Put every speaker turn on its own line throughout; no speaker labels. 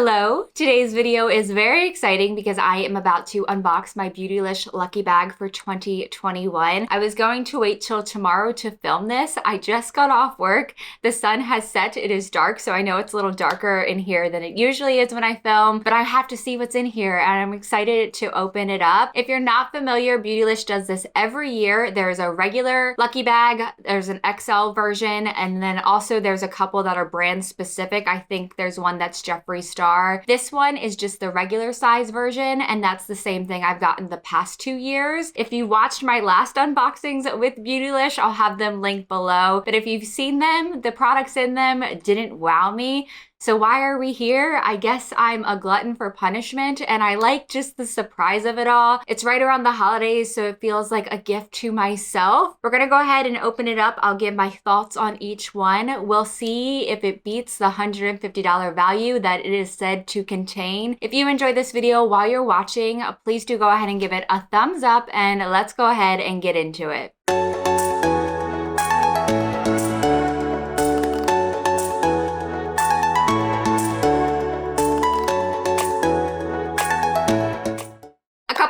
Hello! Today's video is very exciting because I am about to unbox my Beautylish Lucky Bag for 2021. I was going to wait till tomorrow to film this. I just got off work. The sun has set. It is dark, so I know it's a little darker in here than it usually is when I film, but I have to see what's in here and I'm excited to open it up. If you're not familiar, Beautylish does this every year. There's a regular Lucky Bag, there's an XL version, and then also there's a couple that are brand specific. I think there's one that's Jeffree Star. This one is just the regular size version, and that's the same thing I've gotten the past 2 years. If you watched my last unboxings with Beautylish, I'll have them linked below. But if you've seen them, the products in them didn't wow me. So why are we here? I guess I'm a glutton for punishment and I like just the surprise of it all. It's right around the holidays, so it feels like a gift to myself. We're gonna go ahead and open it up. I'll give my thoughts on each one. We'll see if it beats the $150 value that it is said to contain. If you enjoyed this video while you're watching, please do go ahead and give it a thumbs up and let's go ahead and get into it.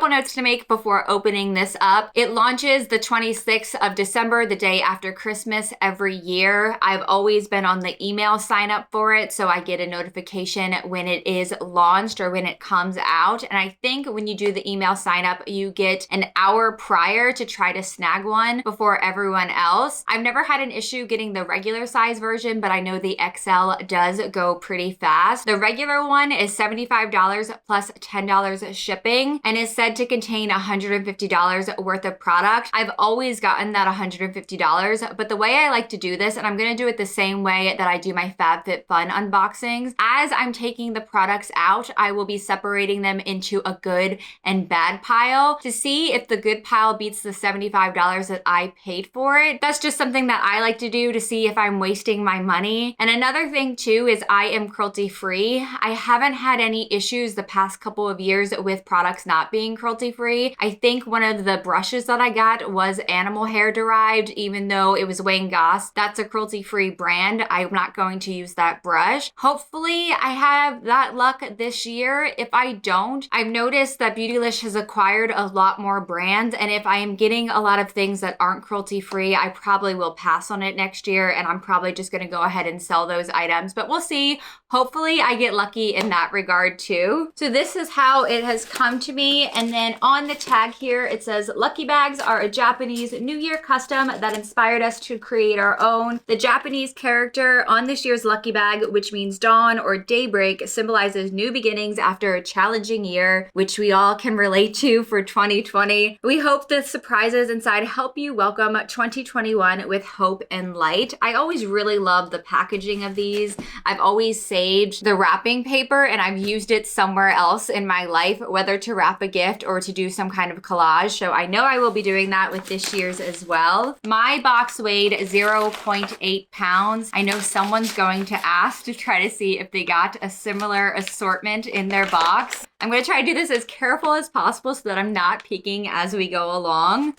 Notes to make before opening this up. It launches the 26th of December, the day after Christmas every year. I've always been on the email sign up for it, so I get a notification when it is launched or when it comes out. And I think when you do the email sign up, you get an hour prior to try to snag one before everyone else. I've never had an issue getting the regular size version, but I know the XL does go pretty fast. The regular one is $75 plus $10 shipping and is said to contain $150 worth of product. I've always gotten that $150, but the way I like to do this, and I'm gonna do it the same way that I do my FabFitFun unboxings, as I'm taking the products out, I will be separating them into a good and bad pile to see if the good pile beats the $75 that I paid for it. That's just something that I like to do to see if I'm wasting my money. And another thing too is I am cruelty free. I haven't had any issues the past couple of years with products not being cruelty-free. I think one of the brushes that I got was animal hair derived, even though it was Wayne Goss. That's a cruelty-free brand. I'm not going to use that brush. Hopefully I have that luck this year. If I don't, I've noticed that Beautylish has acquired a lot more brands, and if I am getting a lot of things that aren't cruelty-free, I probably will pass on it next year, and I'm probably just gonna go ahead and sell those items, but we'll see. Hopefully I get lucky in that regard too. So this is how it has come to me, and then on the tag here, it says, Lucky Bags are a Japanese New Year custom that inspired us to create our own. The Japanese character on this year's Lucky Bag, which means dawn or daybreak, symbolizes new beginnings after a challenging year, which we all can relate to for 2020. We hope the surprises inside help you welcome 2021 with hope and light. I always really love the packaging of these. I've always saved the wrapping paper and I've used it somewhere else in my life, whether to wrap a gift or to do some kind of collage. So I know I will be doing that with this year's as well. My box weighed 0.8 pounds. I know someone's going to ask to try to see if they got a similar assortment in their box. I'm gonna try to do this as careful as possible so that I'm not peeking as we go along.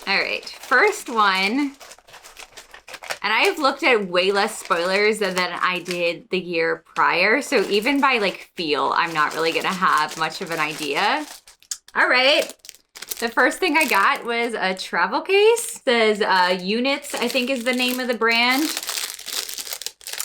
All right, first one. And I've looked at way less spoilers than I did the year prior. So even by like feel, I'm not really gonna have much of an idea. All right. The first thing I got was a travel case. It says Units, I think is the name of the brand.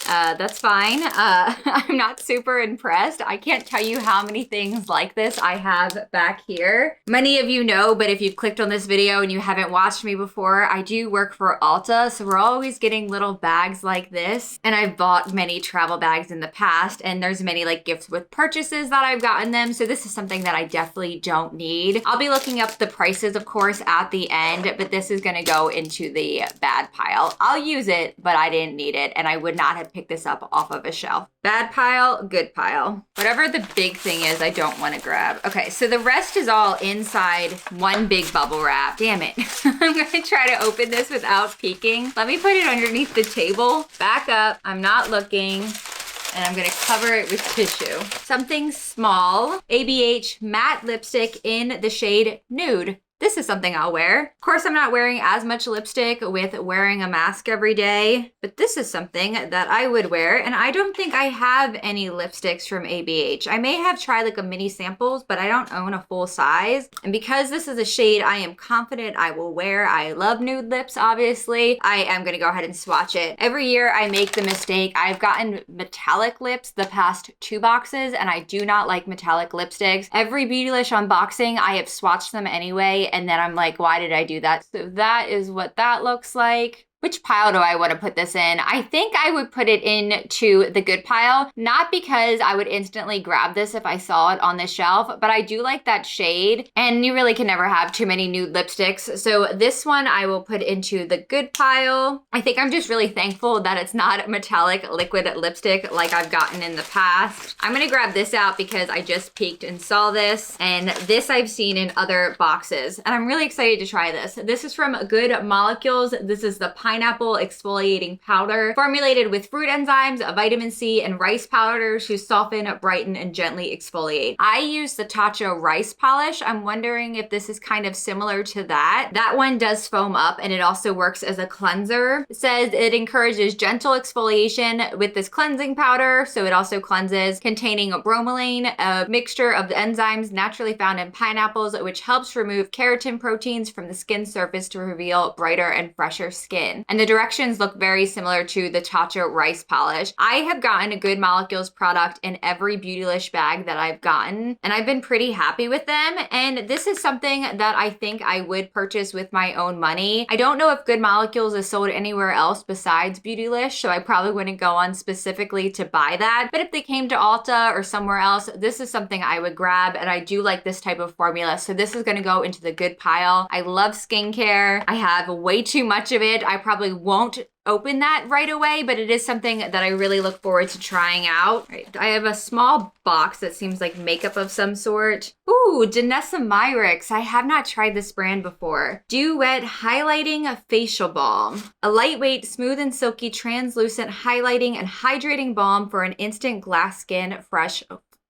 That's fine. I'm not super impressed. I can't tell you how many things like this I have back here. Many of you know, but if you've clicked on this video and you haven't watched me before, I do work for Ulta, so we're always getting little bags like this. And I've bought many travel bags in the past, and there's many like gifts with purchases that I've gotten them, so this is something that I definitely don't need. I'll be looking up the prices, of course, at the end, but this is gonna go into the bad pile. I'll use it, but I didn't need it, and I would not have pick this up off of a shelf. Bad pile, good pile. Whatever the big thing is, I don't want to grab. Okay, so the rest is all inside one big bubble wrap. Damn it. I'm gonna try to open this without peeking. Let me put it underneath the table. Back up, I'm not looking. And I'm gonna cover it with tissue. Something small, ABH matte lipstick in the shade Nude. This is something I'll wear. Of course, I'm not wearing as much lipstick with wearing a mask every day, but this is something that I would wear, and I don't think I have any lipsticks from ABH. I may have tried like a mini samples, but I don't own a full size. And because this is a shade I am confident I will wear, I love nude lips, obviously, I am gonna go ahead and swatch it. Every year I make the mistake. I've gotten metallic lips the past 2 boxes, and I do not like metallic lipsticks. Every Beautylish unboxing, I have swatched them anyway, and then I'm like, why did I do that? So that is what that looks like. Which pile do I want to put this in? I think I would put it into the good pile, not because I would instantly grab this if I saw it on the shelf, but I do like that shade, and you really can never have too many nude lipsticks. So this one I will put into the good pile. I think I'm just really thankful that it's not a metallic liquid lipstick like I've gotten in the past. I'm gonna grab this out because I just peeked and saw this, and this I've seen in other boxes, and I'm really excited to try this. This is from Good Molecules. This is the pineapple exfoliating powder, formulated with fruit enzymes, vitamin C, and rice powders to soften, brighten, and gently exfoliate. I use the Tatcha rice polish. I'm wondering if this is kind of similar to that. That one does foam up, and it also works as a cleanser. It says it encourages gentle exfoliation with this cleansing powder, so it also cleanses, containing bromelain, a mixture of the enzymes naturally found in pineapples, which helps remove keratin proteins from the skin surface to reveal brighter and fresher skin. And the directions look very similar to the Tatcha rice polish. I have gotten a Good Molecules product in every Beautylish bag that I've gotten, and I've been pretty happy with them. And this is something that I think I would purchase with my own money. I don't know if Good Molecules is sold anywhere else besides Beautylish, so I probably wouldn't go on specifically to buy that. But if they came to Ulta or somewhere else, this is something I would grab, and I do like this type of formula. So this is gonna go into the good pile. I love skincare. I have way too much of it. I probably won't open that right away, but it is something that I really look forward to trying out. Right, I have a small box that seems like makeup of some sort. Ooh, Janessa Myrick. I have not tried this brand before. Duet Highlighting Facial Balm. A lightweight, smooth and silky, translucent highlighting and hydrating balm for an instant glass skin fresh.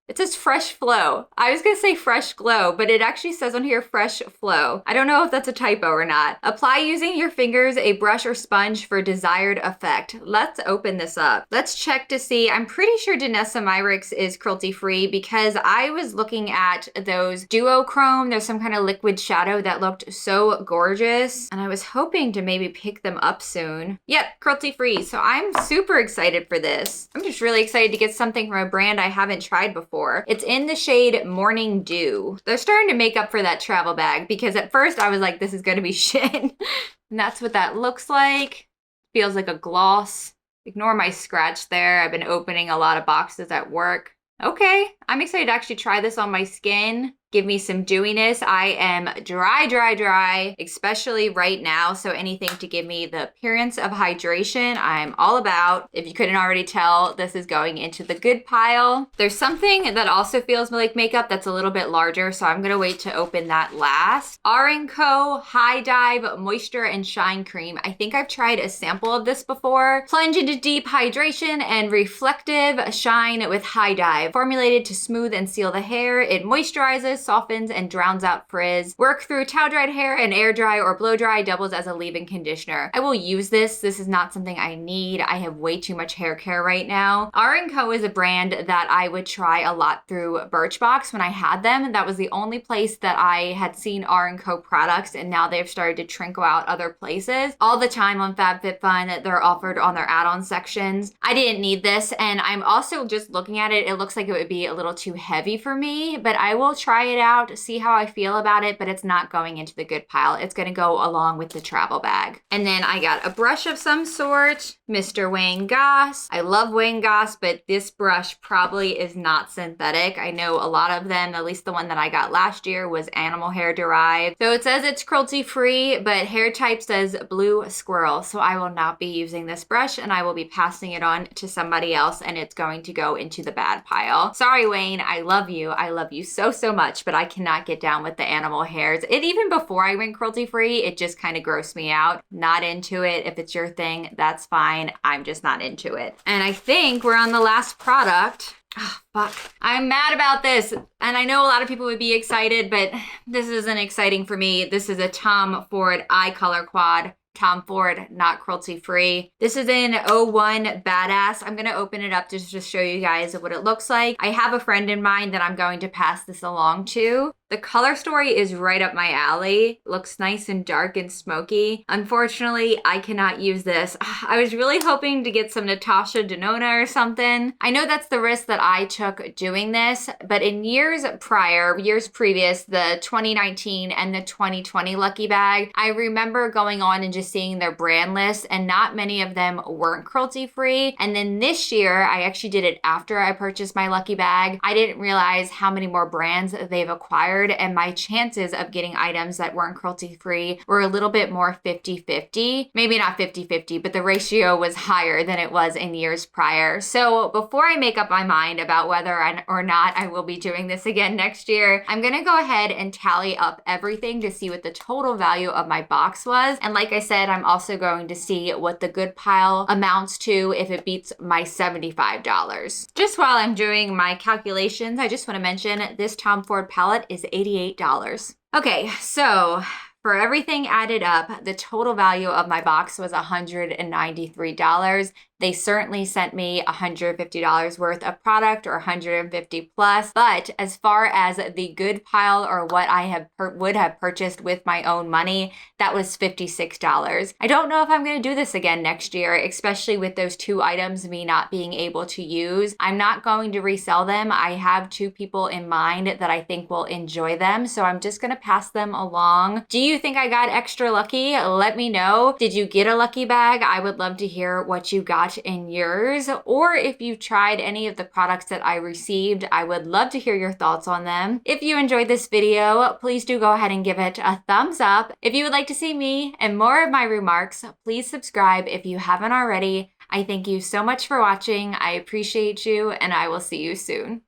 It says fresh flow. I was gonna say fresh glow, but it actually says on here fresh flow. I don't know if that's a typo or not. Apply using your fingers, a brush or sponge for desired effect. Let's open this up. Let's check to see. I'm pretty sure Janessa Myrick's is cruelty free because I was looking at those duochrome. There's some kind of liquid shadow that looked so gorgeous, and I was hoping to maybe pick them up soon. Yep, cruelty free. So I'm super excited for this. I'm just really excited to get something from a brand I haven't tried before. It's in the shade Morning Dew. They're starting to make up for that travel bag because at first I was like, this is gonna be shit. And that's what that looks like. Feels like a gloss. Ignore my scratch there. I've been opening a lot of boxes at work. Okay, I'm excited to actually try this on my skin. Give me some dewiness. I am dry, especially right now. So anything to give me the appearance of hydration, I'm all about. If you couldn't already tell, this is going into the good pile. There's something that also feels like makeup that's a little bit larger, so I'm gonna wait to open that last. R&Co High Dive Moisture and Shine Cream. I think I've tried a sample of this before. Plunge into deep hydration and reflective shine with High Dive. Formulated to smooth and seal the hair, it moisturizes, softens, and drowns out frizz. Work through towel-dried hair and air dry or blow dry, doubles as a leave-in conditioner. I will use this. This is not something I need. I have way too much hair care right now. R&Co is a brand that I would try a lot through Birchbox when I had them. That was the only place that I had seen R&Co products, and now they've started to trickle out other places. All the time on FabFitFun, they're offered on their add-on sections. I didn't need this, and I'm also just looking at it. It looks like it would be a little too heavy for me, but I will try it out, see how I feel about it, but it's not going into the good pile. It's gonna go along with the travel bag. And then I got a brush of some sort, Mr. Wayne Goss. I love Wayne Goss, but this brush probably is not synthetic. I know a lot of them, at least the one that I got last year, was animal hair derived. So it says it's cruelty free, but hair type says blue squirrel. So I will not be using this brush, and I will be passing it on to somebody else, and it's going to go into the bad pile. Sorry, Wayne, I love you. I love you so, so much, but I cannot get down with the animal hairs. Even before I went cruelty free, it just kind of grossed me out. Not into it. If it's your thing, that's fine. I'm just not into it. And I think we're on the last product. Oh, fuck. I'm mad about this. And I know a lot of people would be excited, but this isn't exciting for me. This is a Tom Ford Eye Color Quad. Tom Ford, not cruelty free. This is in 01 Badass. I'm gonna open it up just to show you guys what it looks like. I have a friend in mind that I'm going to pass this along to. The color story is right up my alley. Looks nice and dark and smoky. Unfortunately, I cannot use this. I was really hoping to get some Natasha Denona or something. I know that's the risk that I took doing this, but in years previous, the 2019 and the 2020 Lucky Bag, I remember going on and just seeing their brand list, and not many of them weren't cruelty free. And then this year, I actually did it after I purchased my Lucky Bag. I didn't realize how many more brands they've acquired, and my chances of getting items that weren't cruelty free were a little bit more 50-50. Maybe not 50-50, but the ratio was higher than it was in years prior. So before I make up my mind about whether or not I will be doing this again next year, I'm gonna go ahead and tally up everything to see what the total value of my box was. And like I said, I'm also going to see what the good pile amounts to if it beats my $75. Just while I'm doing my calculations, I just want to mention this Tom Ford palette is $88. Okay, so for everything added up, the total value of my box was $193. They certainly sent me $150 worth of product, or $150 plus. But as far as the good pile, or what I would have purchased with my own money, that was $56. I don't know if I'm going to do this again next year, especially with those two items me not being able to use. I'm not going to resell them. I have two people in mind that I think will enjoy them, so I'm just going to pass them along. Do you think I got extra lucky? Let me know. Did you get a lucky bag? I would love to hear what you got in yours, or if you've tried any of the products that I received. I would love to hear your thoughts on them. If you enjoyed this video, please do go ahead and give it a thumbs up. If you would like to see me and more of my remarks, please subscribe if you haven't already. I thank you so much for watching. I appreciate you, and I will see you soon.